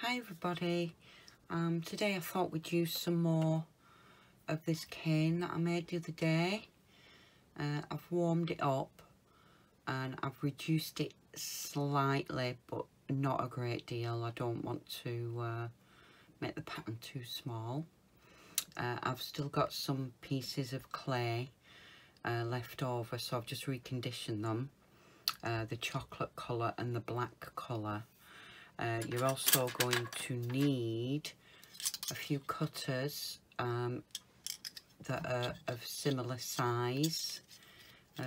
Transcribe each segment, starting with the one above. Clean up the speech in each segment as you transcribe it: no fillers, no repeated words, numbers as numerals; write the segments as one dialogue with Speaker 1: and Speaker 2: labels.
Speaker 1: Hi everybody, today I thought we'd use some more of this cane that I made the other day. I've warmed it up and I've reduced it slightly, but not a great deal. I don't want to make the pattern too small. I've still got some pieces of clay left over, so I've just reconditioned them, the chocolate colour and the black colour. You're also going to need a few cutters that are of similar size,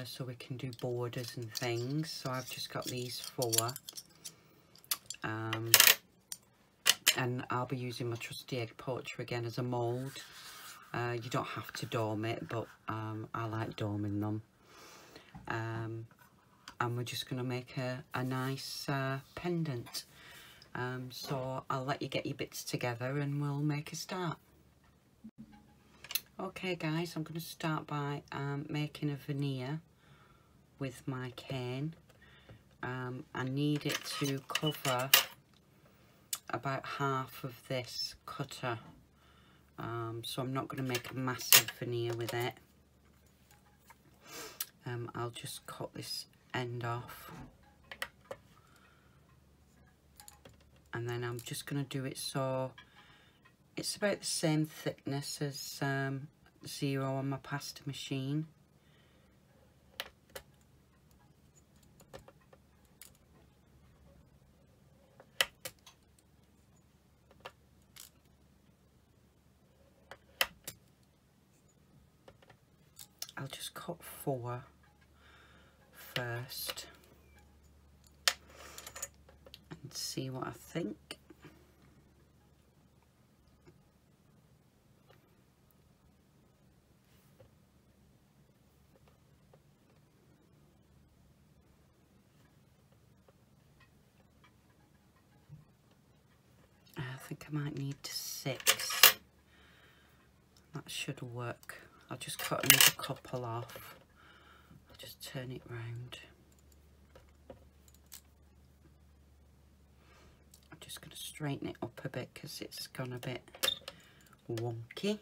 Speaker 1: so we can do borders and things. So I've just got these 4, and I'll be using my trusty egg poacher again as a mould. You don't have to dome it, but I like doming them. And we're just going to make a nice pendant. So I'll let you get your bits together and we'll make a start. Okay guys, I'm going to start by making a veneer with my cane. I need it to cover about half of this cutter, so I'm not going to make a massive veneer with it. I'll just cut this end off. And then I'm just going to do it so it's about the same thickness as 0 on my pasta machine. I'll just cut 4 first and see what I think. I think I might need 6. That should work. I'll just cut another couple off. I'll just turn it round. I'm just going to straighten it up a bit because it's gone a bit wonky.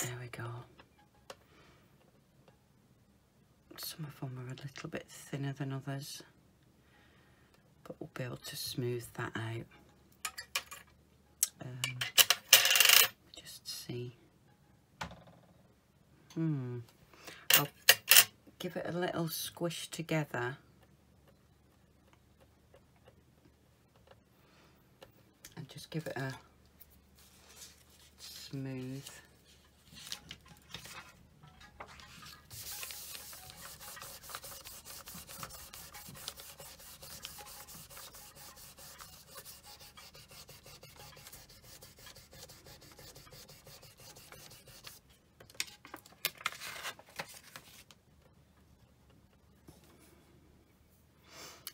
Speaker 1: There we go. Some of them are a little bit thinner than others, but we'll be able to smooth that out. Just see. I'll give it a little squish together and just give it a smooth.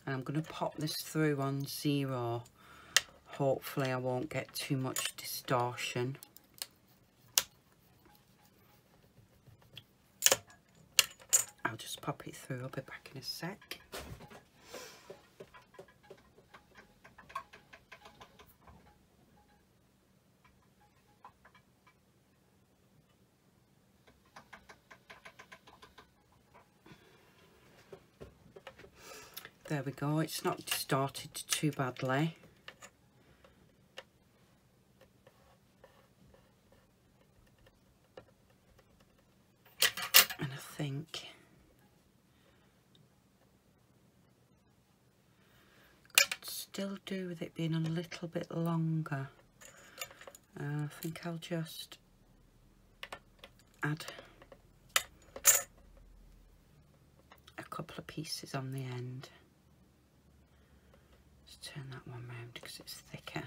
Speaker 1: And I'm going to pop this through on 0. Hopefully I won't get too much distortion. I'll just pop it through. I'll be back in a sec. There we go, it's not distorted too badly. And I think could still do with it being a little bit longer. I think I'll just add a couple of pieces on the end. Turn that one round because it's thicker.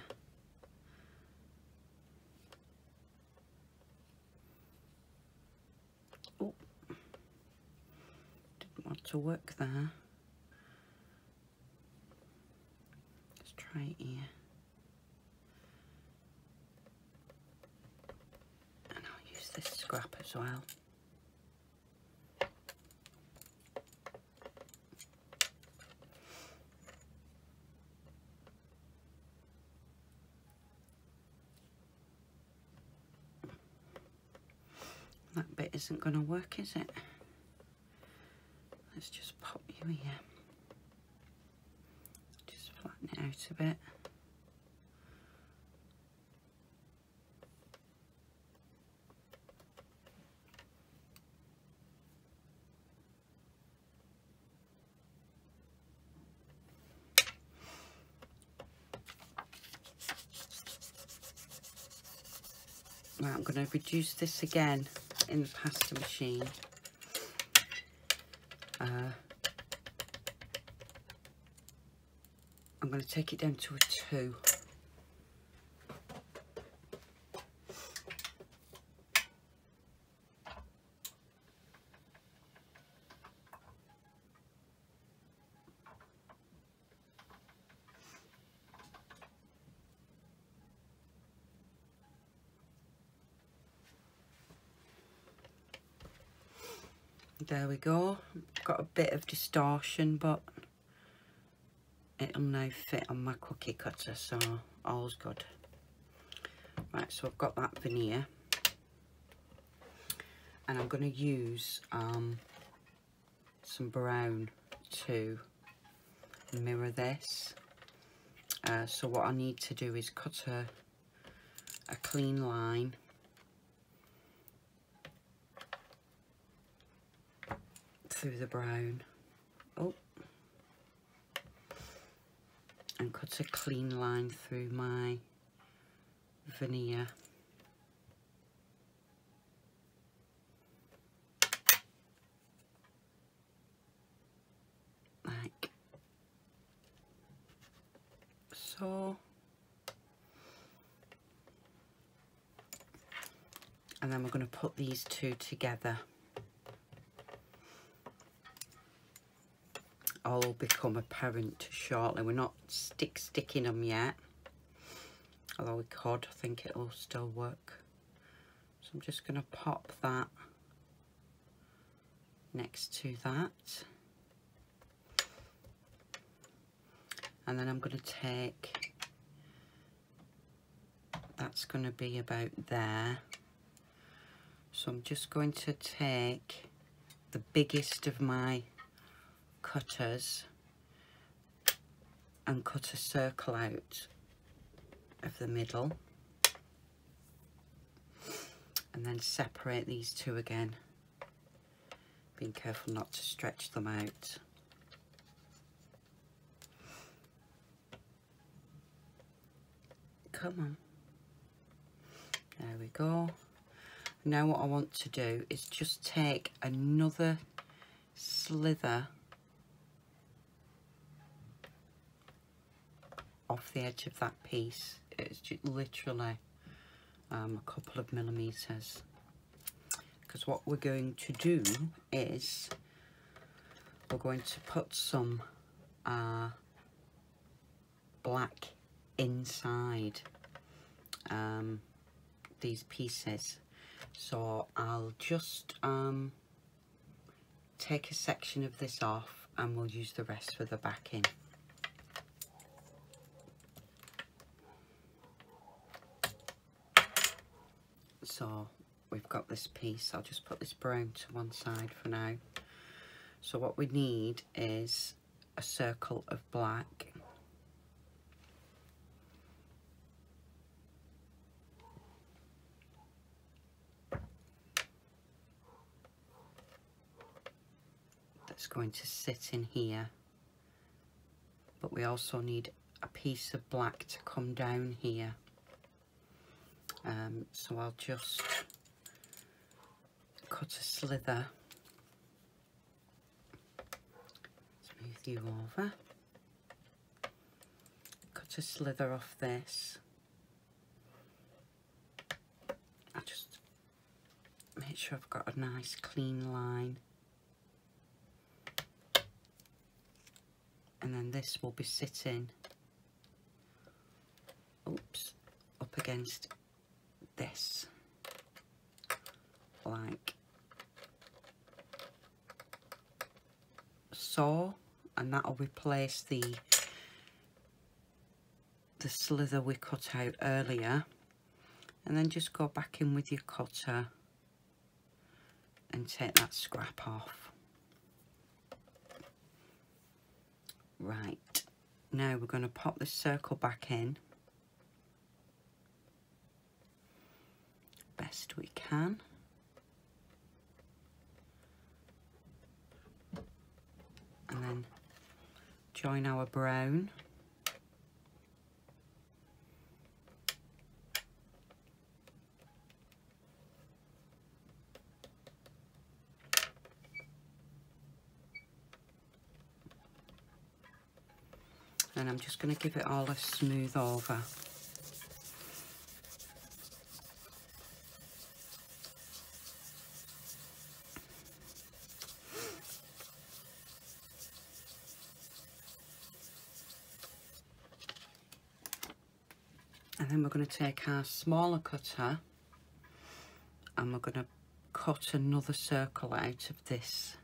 Speaker 1: Oh, didn't want to work there. Let's try it here. And I'll use this scrap as as well. That bit isn't going to work, is it? Let's just pop you here. Just flatten it out a bit. Right, I'm going to reduce this again in the pasta machine. I'm going to take it down to a 2. There we go. Got a bit of distortion, but it'll now fit on my cookie cutter, so all's good. Right, so I've got that veneer, and I'm going to use some brown to mirror this. So what I need to do is cut a clean line through the brown, and cut a clean line through my veneer. Like so. And then we're going to put these two together. All will become apparent shortly. We're not sticking them yet, although we could. I think it'll still work. So I'm just going to pop that next to that, and then I'm going to take, that's going to be about there. So I'm just going to take the biggest of my cutters and cut a circle out of the middle, and then separate these two again, being careful not to stretch them out. Come on, there we go. Now what I want to do is just take another slither off the edge of that piece. It's just literally a couple of millimeters, because what we're going to do is we're going to put some black inside these pieces. So I'll just take a section of this off, and we'll use the rest for the backing. So we've got this piece. I'll just put this brown to one side for now. So what we need is a circle of black. That's going to sit in here. But we also need a piece of black to come down here. So I'll just cut a slither, smooth you over, cut a slither off this. I'll just make sure I've got a nice clean line, and then this will be sitting, oops, up against this. like so, and that'll replace the slither we cut out earlier. And then just go back in with your cutter and take that scrap off. Right, now we're going to pop this circle back in best we can. And then join our brown. And I'm just going to give it all a smooth over. And then we're going to take our smaller cutter and we're going to cut another circle out of this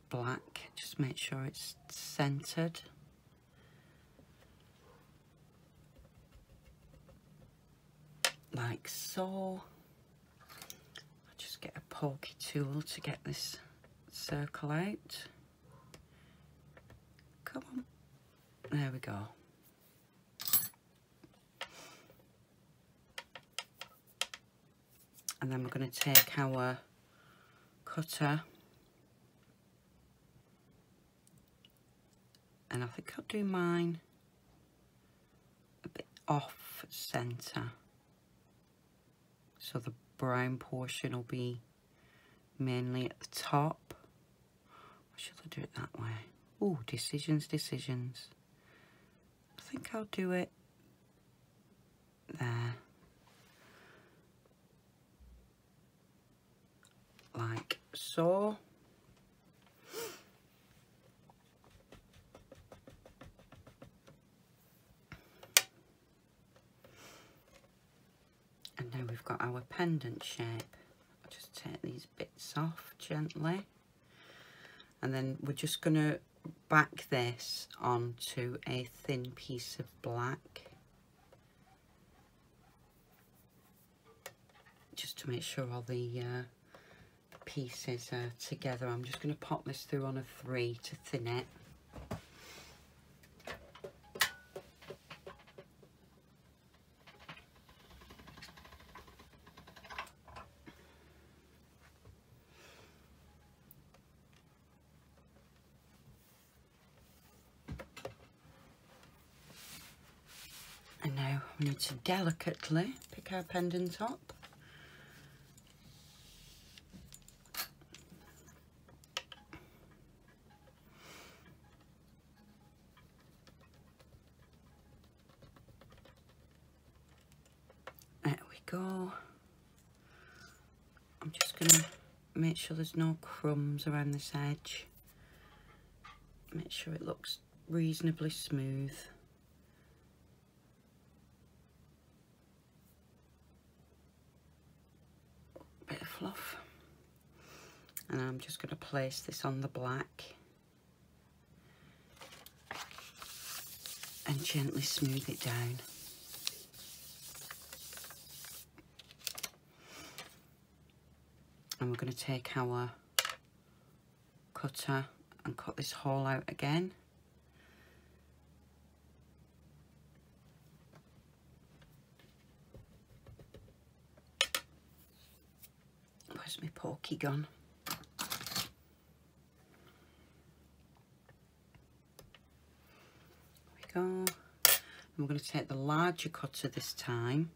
Speaker 1: black. Just make sure it's centered. Like so. I'll just get a pokey tool to get this circle out. Come on. There we go. And then we're going to take our cutter, and I think I'll do mine a bit off centre, so the brown portion will be mainly at the top. Or should I do it that way? Oh, decisions. I think I'll do it there. Like so. And now we've got our pendant shape. I'll just take these bits off gently. And then we're just going to back this onto a thin piece of black. Just to make sure all the pieces are together. I'm just going to pop this through on a 3 to thin it. And now we need to delicately pick our pendant up. There we go. I'm just going to make sure there's no crumbs around this edge. Make sure it looks reasonably smooth. Bit of fluff. And I'm just going to place this on the black and gently smooth it down. And we're going to take our cutter and cut this hole out again. Where's my pokey gone? There we go. And we're going to take the larger cutter this time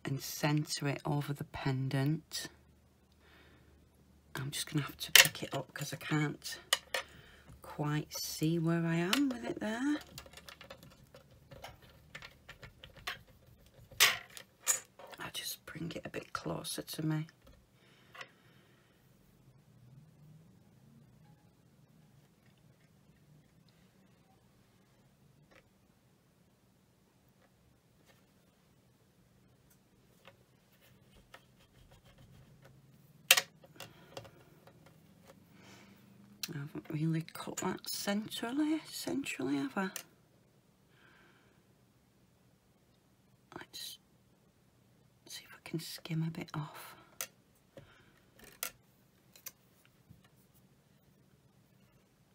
Speaker 1: and centre it over the pendant. I'm just going to have to pick it up because I can't quite see where I am with it there. I'll just bring it a bit closer to me. haven't really cut that centrally, have I? Let's see if I can skim a bit off.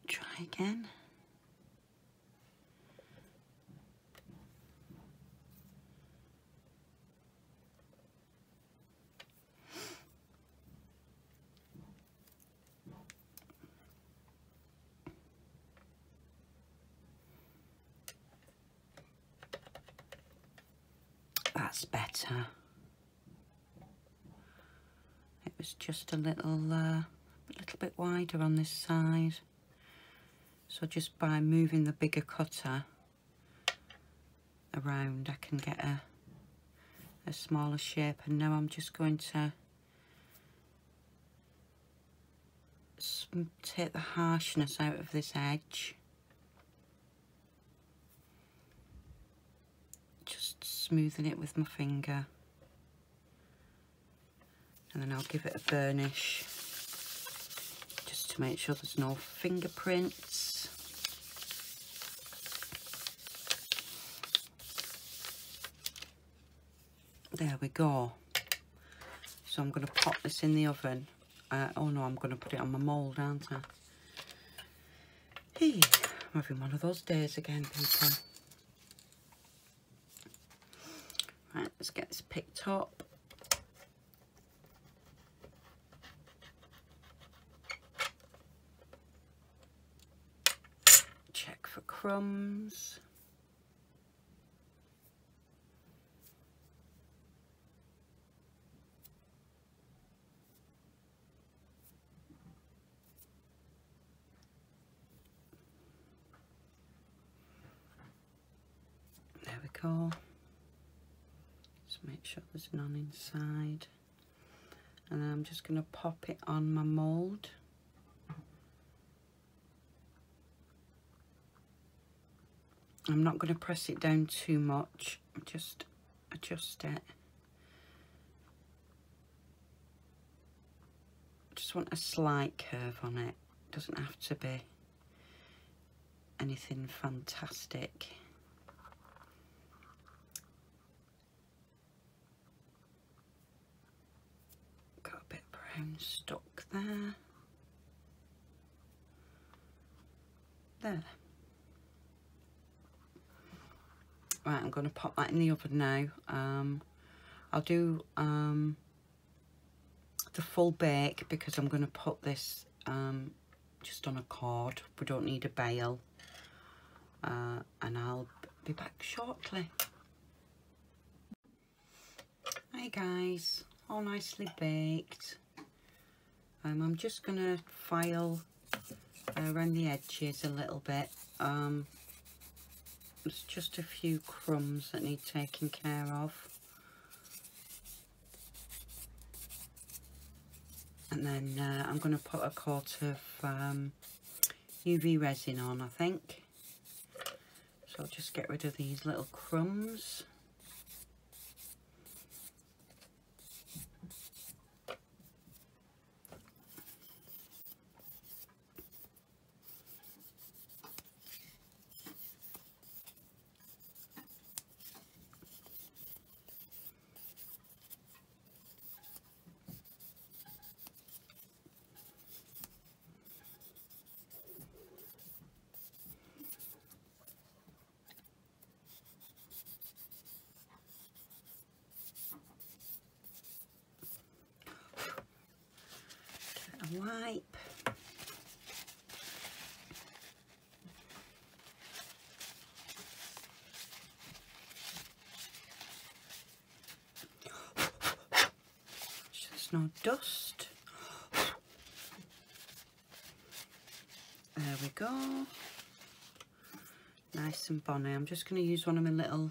Speaker 1: Try again. That's better. It was just a little bit wider on this side. So just by moving the bigger cutter around, I can get a smaller shape. And now I'm just going to take the harshness out of this edge. Just smoothing it with my finger. And then I'll give it a burnish just to make sure there's no fingerprints. There we go. So I'm going to pop this in the oven. Oh no, I'm going to put it on my mould, aren't I? Hey, I'm having one of those days again, people. Right, let's get this picked up. Check for crumbs. There we go. Just make sure there's none inside. And then I'm just going to pop it on my mould. I'm not going to press it down too much, just adjust it. Just want a slight curve on it. Doesn't have to be anything fantastic. Got a bit of brown stuck there. There. Right, I'm going to pop that in the oven now. I'll do the full bake because I'm going to put this just on a cord. We don't need a bail. And I'll be back shortly. Hi guys, all nicely baked. I'm just going to file around the edges a little bit. There's just a few crumbs that need taking care of. And then I'm going to put a coat of UV resin on, I think. So I'll just get rid of these little crumbs. Wipe. There's no dust. There we go. Nice and bonny. I'm just going to use one of my little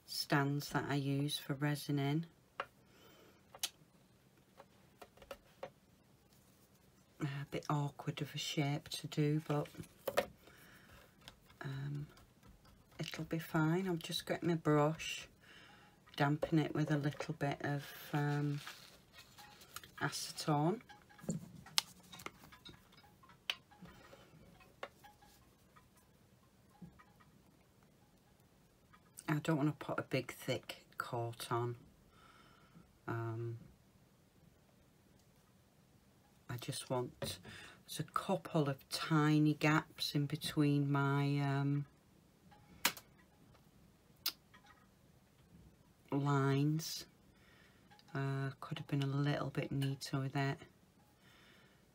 Speaker 1: stands that I use for resining. A bit awkward of a shape to do, but it'll be fine. I'll just get my brush, dampen it with a little bit of acetone, I don't want to put a big thick coat on. I just want, there's a couple of tiny gaps in between my lines. Could have been a little bit neater with it,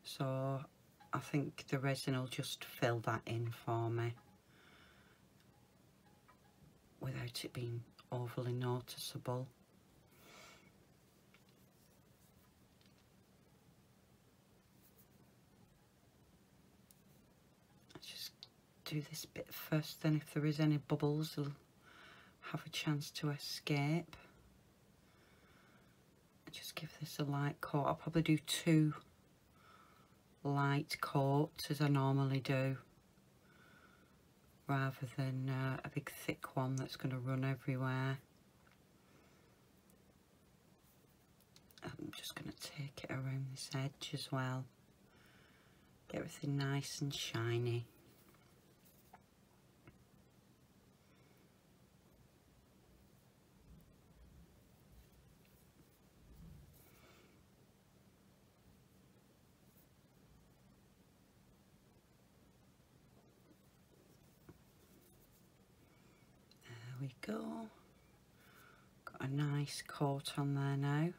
Speaker 1: so I think the resin will just fill that in for me without it being overly noticeable. Let's just do this bit first, then if there is any bubbles they'll have a chance to escape. Just give this a light coat. I'll probably do 2 light coats as I normally do, rather than a big thick one that's going to run everywhere. I'm just going to take it around this edge as well, get everything nice and shiny. We go, got a nice coat on there now.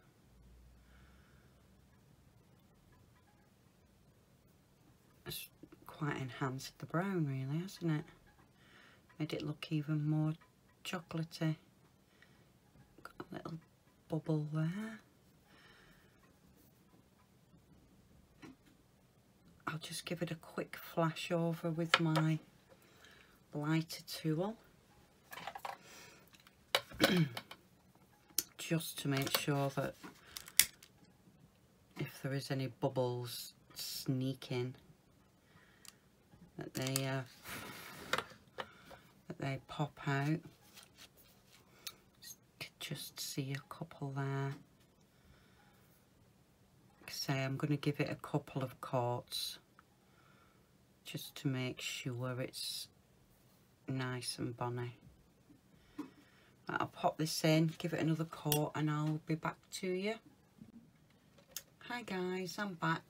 Speaker 1: It's quite enhanced the brown really, hasn't it? Made it look even more chocolatey. Got a little bubble there. I'll just give it a quick flash over with my lighter tool. Just to make sure that if there is any bubbles sneaking, that they pop out. Just see a couple there. Like I say, I'm going to give it a couple of coats just to make sure it's nice and bonny. I'll pop this in, give it another coat, and I'll be back to you. Hi guys, I'm back.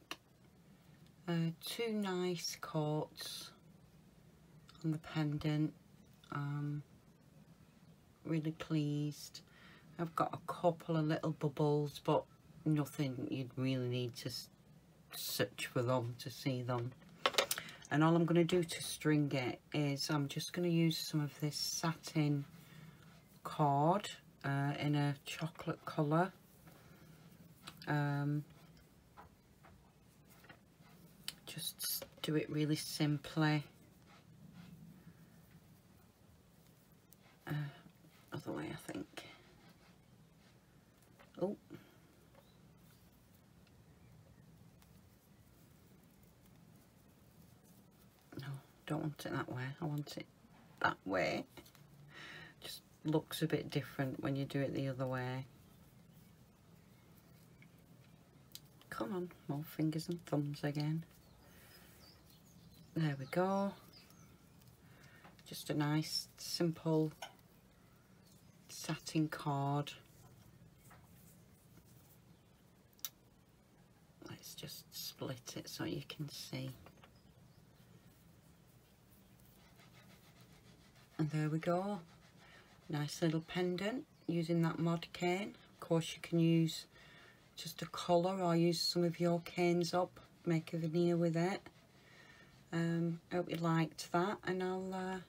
Speaker 1: 2 nice coats on the pendant. Really pleased. I've got a couple of little bubbles, but nothing you'd really need to search for them to see them. And all I'm going to do to string it is I'm just going to use some of this satin cord in a chocolate colour. Just do it really simply. Other way, I think. Oh. No, don't want it that way. I want it that way. Just looks a bit different when you do it the other way. Come on, more fingers and thumbs again. There we go. Just a nice, simple satin cord. Let's just split it so you can see. And there we go. Nice little pendant using that mod cane. Of course you can use just a collar or use some of your canes up, make a veneer with it. Hope you liked that, and I'll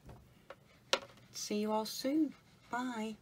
Speaker 1: see you all soon. Bye.